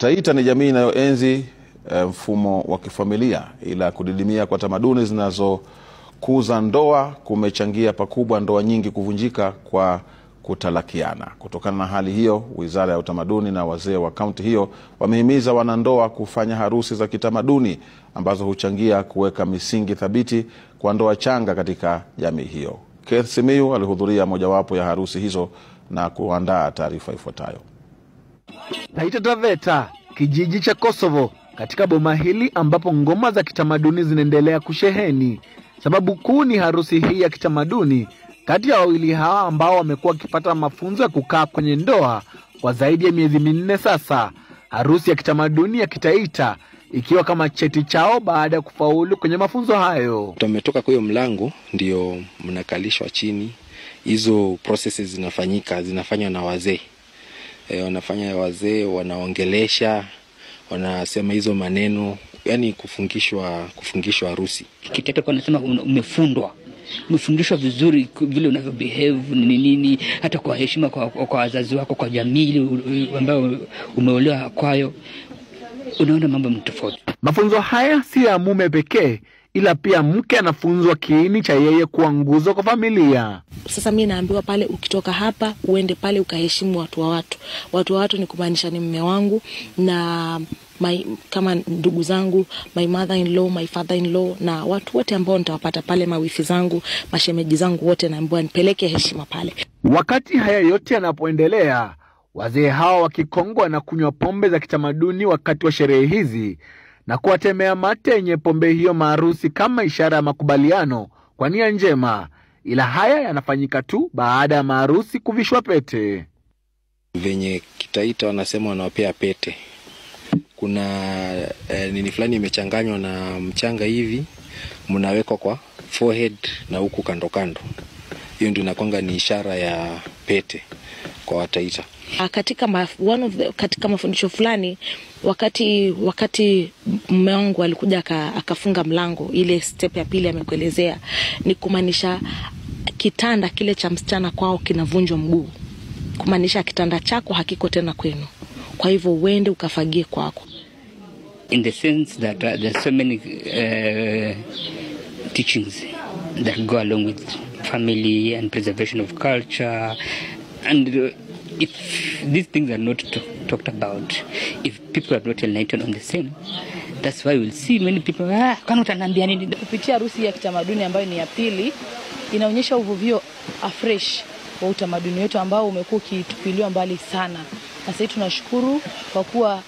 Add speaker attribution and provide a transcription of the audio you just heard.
Speaker 1: Taita ni jamii inayoenzi mfumo wa kifamilia, ila kudidimia kwa tamaduni zinazokuza ndoa kumechangia pakubwa ndoa nyingi kuvunjika kwa kutalakiana. Kutokana na hali hiyo, Wizara ya Utamaduni na wazee wa kaunti hiyo wamehimiza wanandoa kufanya harusi za kitamaduni ambazo huchangia kuweka misingi thabiti kwa ndoa changa katika jamii hiyo. Keith Simiyu alihudhuria mojawapo ya harusi hizo na kuandaa taarifa ifuatayo.
Speaker 2: Taita Taveta, kijiji cha Kosovo, katika boma hili ambapo ngoma za kitamaduni zinaendelea kusheheni. Sababu kuu ni harusi hii ya kitamaduni kati ya wawili hawa ambao wamekuwa wakipata mafunzo ya kukaa kwenye ndoa kwa zaidi ya miezi 4 sasa. Harusi ya kitamaduni ya Kitaita ikiwa kama cheti chao baada ya kufaulu kwenye mafunzo hayo.
Speaker 3: Tumetoka kwa hiyo mlango ndio mnakalishwa chini. Hizo processes zinafanywa na wazee. Wanafanya wazee, wanaongelesha, wanasema hizo maneno, yani kufungishwa harusi.
Speaker 4: Kitaita kwa nasema umefundishwa vizuri vile unavyo behave nini, hata kwa heshima kwa wazazi wako, kwa jamii ambao umeolewa kwayo, unaona mambo tofauti.
Speaker 2: Mafunzo haya si ya mume pekee, ila pia mke anafunzwa kiini cha yeye kuwa nguzo kwa familia.
Speaker 5: Sasa mimi naambiwa pale, ukitoka hapa uende pale ukaheshimu watu wa watu. Watu wa watu ni kumaanisha ni mume wangu na kama ndugu zangu, my mother-in-law, my father-in-law, na watu wote ambao nitawapata pale, mawifi zangu, mashemeji zangu wote, naambiwa nipeleke heshima pale. Wakati haya yote yanapoendelea, wazee hao wakikongwa na kunywa pombe za kitamaduni wakati wa sherehe hizi na kuwatemea mate yenye pombe hiyo maharusi kama ishara ya makubaliano kwa nia njema. Ila haya yanafanyika tu baada ya maharusi kuvishwa pete.
Speaker 3: Venye Kitaita wanasema wanawapea pete. Kuna nini fulani imechanganywa na mchanga hivi, mnawekwa kwa forehead na huku kando kando. Hiyo ndio inakuanga ni ishara ya pete kwa Wataita. Katika mafundisho fulani, wakati mume wangu alikuja akafunga mlango, ile step ya pili amekuelezea, ni kumaanisha kitanda kile cha msichana kwao kinavunjwa mguu. Kumaanisha kitanda chako hakiko tena kwenu. Kwa hivyo uende ukafagie kwako.
Speaker 4: In the sense that there's so many teachings that go along with family and preservation of culture, and if these things are not talked about, if people are not enlightened on the same, that's why we'll see many people kana utaniambia nini.
Speaker 6: Kupitia harusi ya kitamaduni ambayo ni ya pili, inaonyesha uvuvio afresh wa utamaduni wetu ambao umekuwa ukitupiliwa mbali sana. Na sasa tunashukuru kwa kuwa